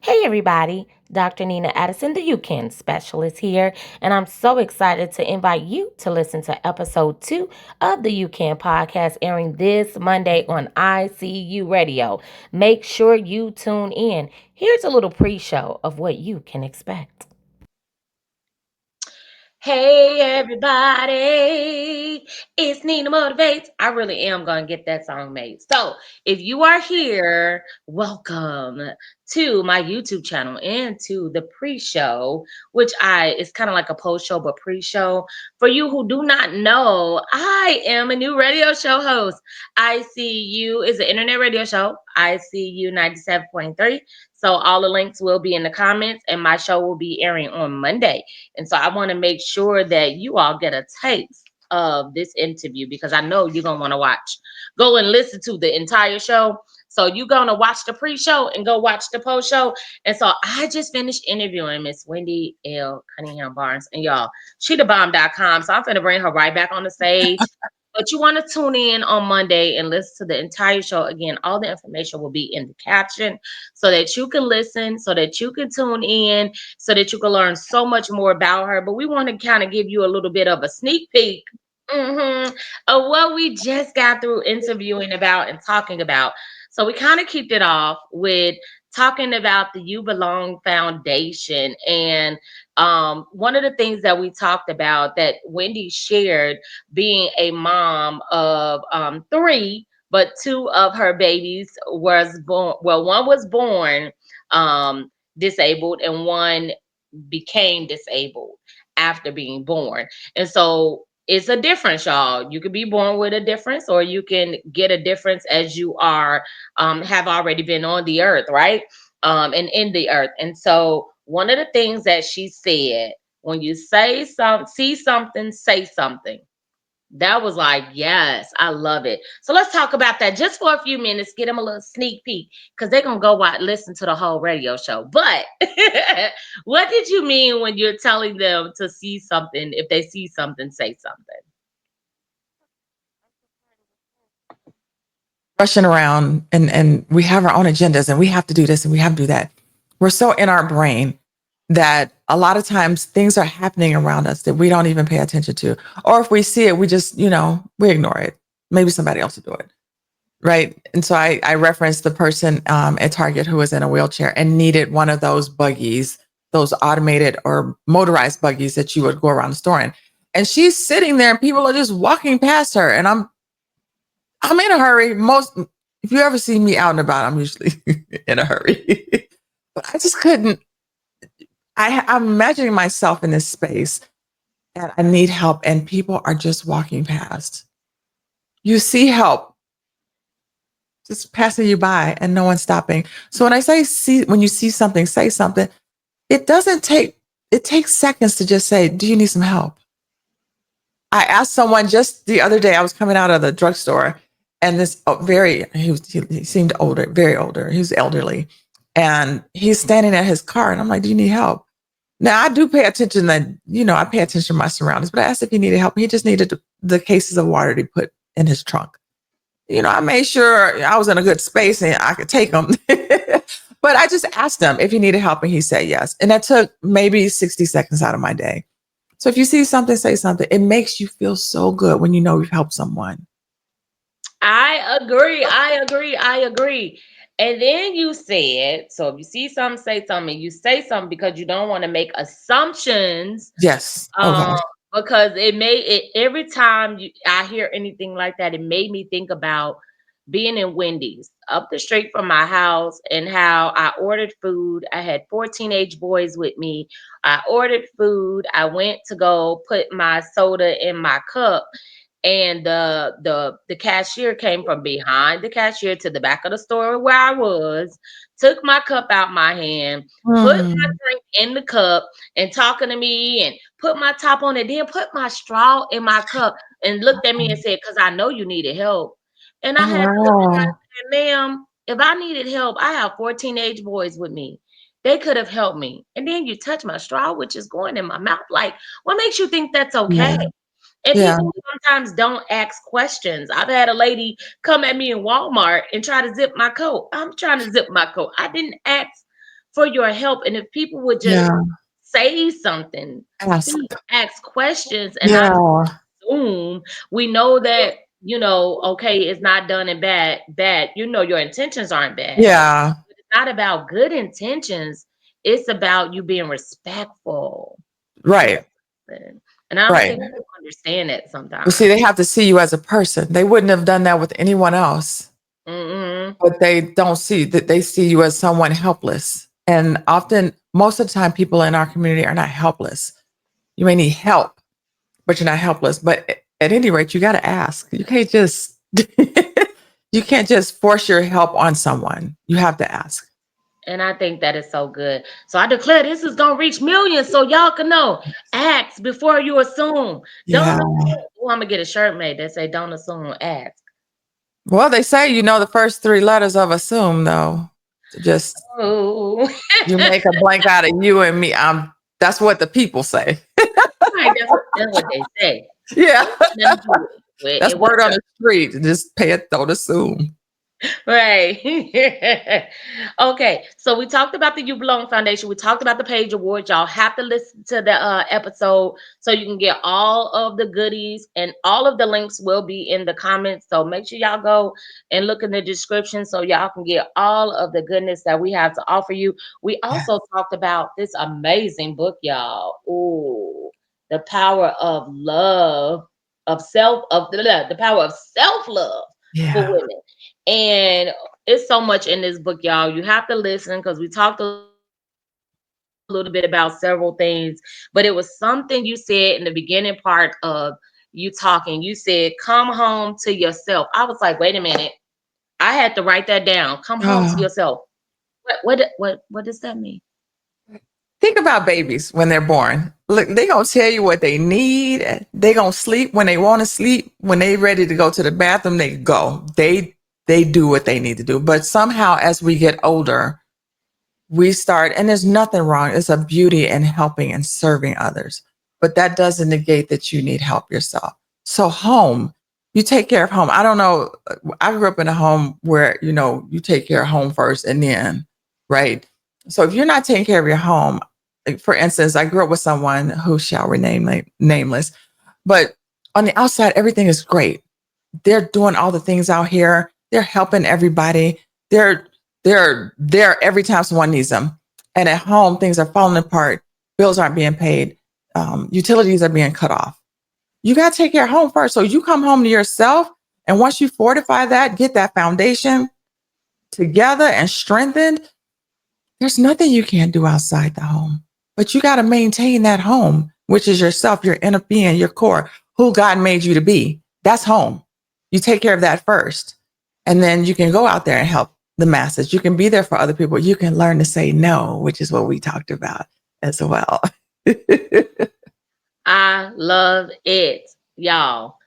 Hey everybody, Dr. Nina Addison, the YouCan specialist here, and I'm so excited to invite you to listen to episode 2 of the YouCan podcast airing this Monday on ICU Radio. Make sure you tune in. Here's a little pre-show of what you can expect. Hey everybody, it's Nina Motivates. I really am going to get that song made. So, if you are here, welcome to my YouTube channel and to the pre-show, which is kind of like a post-show but pre-show. For you who do not know, I am a new radio show host. ICU is an internet radio show, ICU 97.3. So all the links will be in the comments, and my show will be airing on Monday. And so I want to make sure that you all get a taste of this interview because I know you're going to want to go and listen to the entire show. So you're going to watch the pre-show and go watch the post-show. And so I just finished interviewing Miss Wendy L. Cunningham Barnes. And y'all, she thebomb.com. So I'm going to bring her right back on the stage. But you want to tune in on Monday and listen to the entire show. Again, all the information will be in the caption so that you can listen, so that you can tune in, so that you can learn so much more about her. But we want to kind of give you a little bit of a sneak peek of what we just got through interviewing about and talking about. So we kind of kicked it off with talking about the You Belong Foundation. And one of the things that we talked about that Wendy shared, being a mom of three, but two of her babies was born. Well, one was born disabled and one became disabled after being born. And so it's a difference, y'all. You could be born with a difference, or you can get a difference as you are have already been on the earth, right? And in the earth. And so one of the things that she said, when you see something, say something. That was like, yes, I love it. So let's talk about that just for a few minutes, get them a little sneak peek because they're going to go out and listen to the whole radio show. But what did you mean when you're telling them to see something? If they see something, say something. Rushing around and we have our own agendas and we have to do this and we have to do that. We're so in our brain that a lot of times things are happening around us that we don't even pay attention to. Or if we see it, we just, we ignore it. Maybe somebody else will do it. Right. And so I referenced the person at Target who was in a wheelchair and needed one of those buggies, those automated or motorized buggies that you would go around the store in. And she's sitting there and people are just walking past her. And I'm in a hurry. If you ever see me out and about, I'm usually in a hurry. But I just couldn't. I'm imagining myself in this space and I need help and people are just walking past. You see help just passing you by and no one's stopping. So when I say when you see something, say something, it takes seconds to just say, do you need some help? I asked someone just the other day, I was coming out of the drugstore and this he seemed older, very older. He was elderly and he's standing at his car and I'm like, do you need help? Now I do pay attention I pay attention to my surroundings, but I asked if he needed help. He just needed the cases of water to put in his trunk. I made sure I was in a good space and I could take him. But I just asked him if he needed help and he said yes. And that took maybe 60 seconds out of my day. So if you see something, say something. It makes you feel so good when you know you've helped someone. I agree. And then you said, so if you see something, say something. You say something because you don't want to make assumptions. Yes. Okay. Because every time I hear anything like that, it made me think about being in Wendy's up the street from my house and how I ordered food. I had 4 teenage boys with me. I ordered food. I went to go put my soda in my cup. And the cashier came from behind the cashier to the back of the store where I was, took my cup out my hand, put my drink in the cup, and talking to me, and put my top on it, then put my straw in my cup, and looked at me and said, "'Cause I know you needed help." And I Oh, had to look at her and wow. say, "Ma'am, if I needed help, I have 4 teenage boys with me. They could have helped me. And then you touch my straw, which is going in my mouth. Like, what makes you think that's okay?" Yeah. And Yeah. people sometimes don't ask questions. I've had a lady come at me in Walmart and try to zip my coat. I'm trying to zip my coat. I didn't ask for your help. And if people would just Yeah. say something, Ask. speak, ask questions, and not Yeah. assume, we know that, okay, it's not done in bad. Your intentions aren't bad. Yeah. It's not about good intentions. It's about you being respectful to the Right. person. And I don't Right. think people understand that But see, sometimes. they have to see you as a person. They wouldn't have done that with anyone else, Mm-hmm. but they don't see that, they see you as someone helpless. And often, most of the time, people in our community are not helpless. You may need help, but you're not helpless. But at any rate, you got to ask. You can't just you can't just force your help on someone. You have to ask. And I think that is so good. So I declare this is gonna reach millions, so y'all can know. Ask before you assume. Don't Yeah. assume. Oh, I'm gonna get a shirt made that say "Don't assume, ask." Well, they say you know the first three letters of assume, though. Just Oh, you make a blank out of you and me. That's what the people say. right. That's what they say. Yeah. Don't let them do it. That's With word on the street. Just pay it, don't assume. Right. Okay. So we talked about the You Belong Foundation. We talked about the Page Award. Y'all have to listen to the episode so you can get all of the goodies, and all of the links will be in the comments. So make sure y'all go and look in the description so y'all can get all of the goodness that we have to offer you. We Yeah. also talked about this amazing book, y'all. Ooh, The Power of Love, the power of self-love for Yeah. women. And it's so much in this book, y'all. You have to listen because we talked a little bit about several things, but it was something you said in the beginning part of you talking. You said, "Come home to yourself." I was like, "Wait a minute." I had to write that down. Come home to yourself. Oh, What does that mean? think about babies when they're born. Look, they gonna tell you what they need. They gonna sleep when they want to sleep. When they ready to go to the bathroom, they go. They do what they need to do. But somehow, as we get older, we start, and there's nothing wrong. It's a beauty in helping and serving others. But that doesn't negate that you need help yourself. So home, you take care of home. I don't know. I grew up in a home where, you take care of home first and then, right? So if you're not taking care of your home, like for instance, I grew up with someone who shall remain nameless, but on the outside, everything is great. They're doing all the things out here. They're helping everybody. They're they're there every time someone needs them. And at home, things are falling apart. Bills aren't being paid. Utilities are being cut off. You got to take care of home first. So you come home to yourself. And once you fortify that, get that foundation together and strengthened, there's nothing you can't do outside the home. But you got to maintain that home, which is yourself, your inner being, your core, who God made you to be. That's home. You take care of that first. And then you can go out there and help the masses. You can be there for other people. You can learn to say no, which is what we talked about as well. I love it, y'all.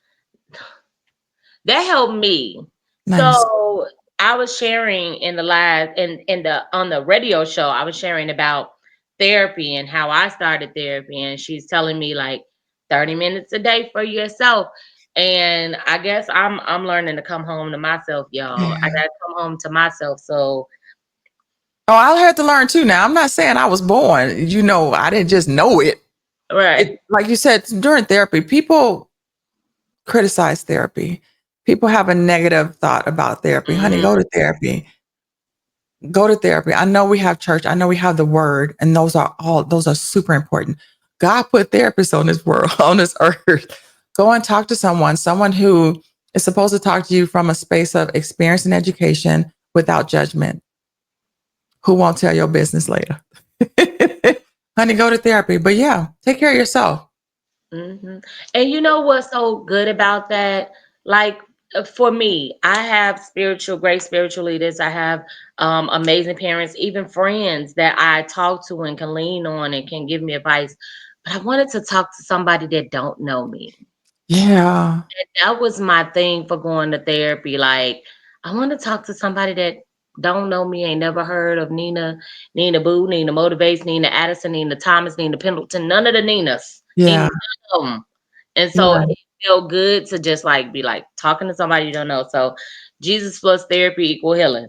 That helped me. Nice. So I was sharing in the live in the on the radio show, I was sharing about therapy and how I started therapy, and she's telling me like 30 minutes a day for yourself. And I guess I'm learning to come home to myself, y'all. I Yeah. gotta come home to myself. So Oh, I'll have to learn too now. I'm not saying I was born. I didn't just know it. right. Like you said, during therapy, people criticize therapy. People have a negative thought about therapy. Honey, Mhm. go to therapy. Go to therapy. I know we have church. I know we have the word, and those are super important. God put therapists on this world, on this earth. Go and talk to someone who is supposed to talk to you from a space of experience and education without judgment, who won't tell your business later. Honey, go to therapy. But yeah, take care of yourself. And you know what's so good about that? Like for me, I have great spiritual leaders. I have amazing parents, even friends that I talk to and can lean on and can give me advice. But I wanted to talk to somebody that don't know me. Yeah. That was my thing for going to therapy. Like, I want to talk to somebody that don't know me, ain't never heard of Nina Boo, Nina Motivates, Nina Addison, Nina Thomas, Nina Pendleton, none of the Ninas, Nina Yeah. none of them. And so Yeah. it felt good to just like be like talking to somebody you don't know. So Jesus plus therapy equal healing.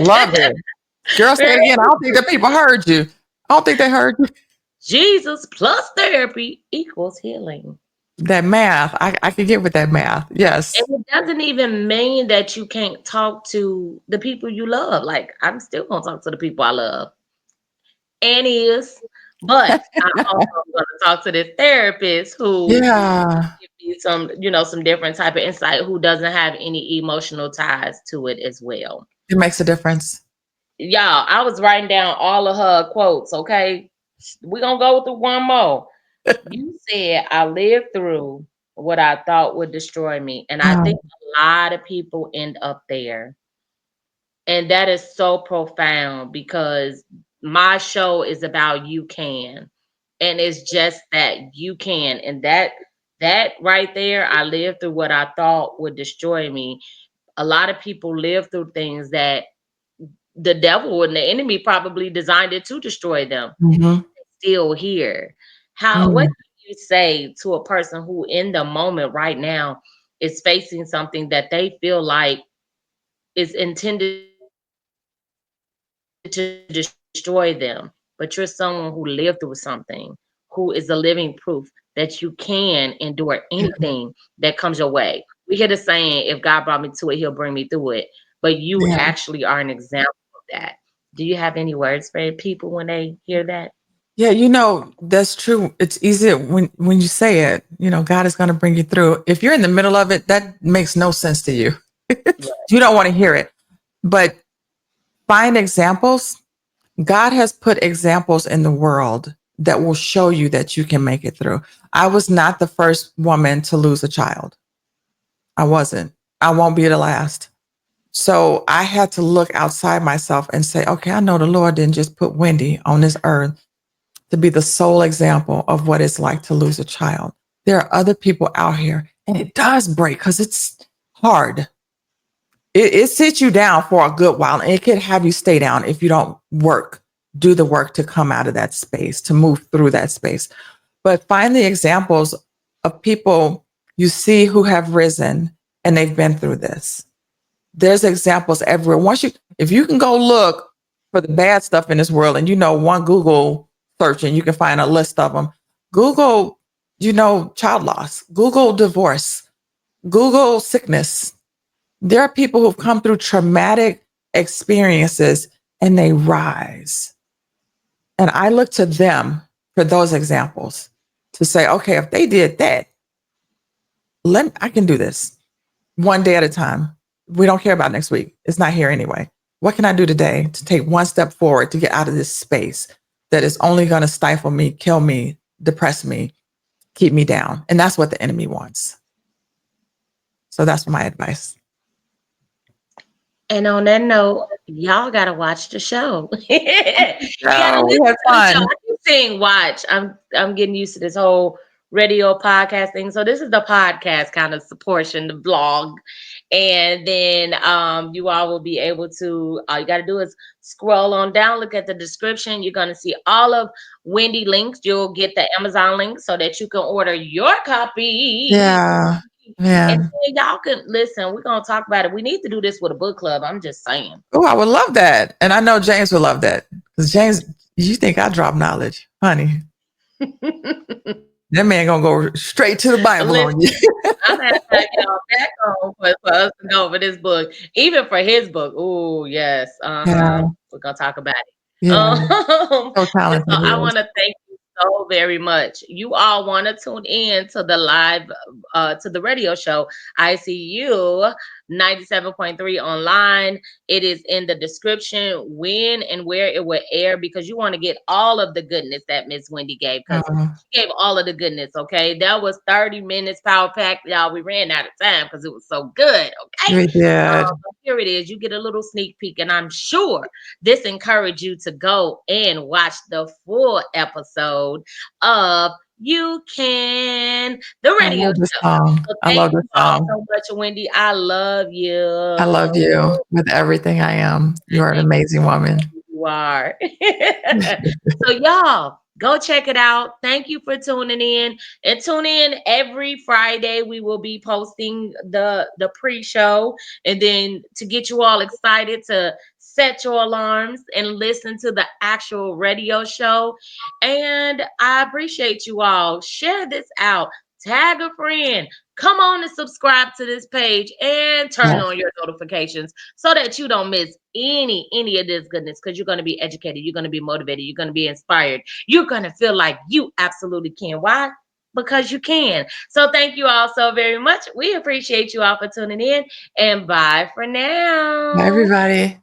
Love it. Girl, say it again. I don't think that people heard you. I don't think they heard you. Jesus plus therapy equals healing. That math. I could get with that math. And Yes. it doesn't even mean that you can't talk to the people you love. Like, I'm still gonna talk to the people I love and is, but I also gonna talk to this therapist who Yeah. give me some, some different type of insight, who doesn't have any emotional ties to it as well. It makes a difference. Y'all, I was writing down all of her quotes, okay? We're gonna go with the one more. You said I lived through what I thought would destroy me. And I think Um, a lot of people end up there. And that is so profound because my show is about you can. And it's just that you can. And that right there, I lived through what I thought would destroy me. A lot of people live through things that the devil and the enemy probably designed it to destroy them. mhm. Still here. What Mm. can you say to a person who in the moment right now is facing something that they feel like is intended to destroy them, but you're someone who lived through something, who is a living proof that you can endure anything that comes your way? We hear the saying, if God brought me to it, he'll bring me through it. But you actually are an example Yeah. of that. Do you have any words for people when they hear that? Yeah, that's true. It's easy when you say it, God is going to bring you through. If you're in the middle of it, that makes no sense to you. You don't want to hear it. But find examples. God has put examples in the world that will show you that you can make it through. I was not the first woman to lose a child. I wasn't. I won't be the last. So I had to look outside myself and say, okay, I know the Lord didn't just put Wendy on this earth to be the sole example of what it's like to lose a child. There are other people out here, and it does break because it's hard. It sits you down for a good while, and it can have you stay down if you don't do the work to come out of that space, to move through that space. But find the examples of people you see who have risen and they've been through this. There's examples everywhere. If you can go look for the bad stuff in this world, and one Google search, and you can find a list of them. Google, child loss. Google divorce. Google sickness. There are people who've come through traumatic experiences and they rise. And I look to them for those examples to say, okay, if they did that, I can do this one day at a time. We don't care about next week. It's not here anyway. What can I do today to take one step forward to get out of this space that is only going to stifle me, kill me, depress me, keep me down? And that's what the enemy wants. So that's my advice. And on that note, y'all gotta watch the show. You gotta No, we listen had to the show. fun. I keep saying watch. I'm getting used to this whole radio podcast thing. So this is the podcast kind of portion, the blog. And then you all will be able to, all you gotta do is scroll on down, look at the description. You're gonna see all of Wendy links. You'll get the Amazon link so that you can order your copy. Yeah. And Man. then y'all can listen. We're gonna talk about it. We need to do this with a book club. I'm just saying. Oh, I would love that. And I know James would love that. Because James, you think I drop knowledge, honey. That man gonna go straight to the Bible Listen, on you. I'm gonna have y'all back on for us to go over this book, even for his book. Oh yes, Yeah. we're gonna talk about it. Yeah. So And talented so he I is. want to thank you so very much. You all want to tune in to the live, to the radio show. I see you 97.3 online. It is in the description when and where it will air because you want to get all of the goodness that Miss Wendy gave because Uh, she gave all of the goodness. Okay, that was 30 minutes power pack, y'all. We ran out of time because it was so good. Okay, we did. but here it is. You get a little sneak peek, and I'm sure this encouraged you to go and watch the full episode of You Can, the I radio love this show. song. So I thank love this you all song. so much, Wendy. I love I you. love you with everything I am. You are an Thank amazing woman. you are. So y'all go check it out. Thank you for tuning in and tune in every Friday. We will be posting the pre-show and then to get you all excited to set your alarms and listen to the actual radio show. And I appreciate you all. Share this out. Tag a friend. Come on and subscribe to this page and turn Yes. on your notifications so that you don't miss any of this goodness, because you're going to be educated, you're going to be motivated, you're going to be inspired, you're going to feel like you absolutely can. Why? Because you can. So thank you all so very much. We appreciate you all for tuning in, and bye for Bye, now. everybody.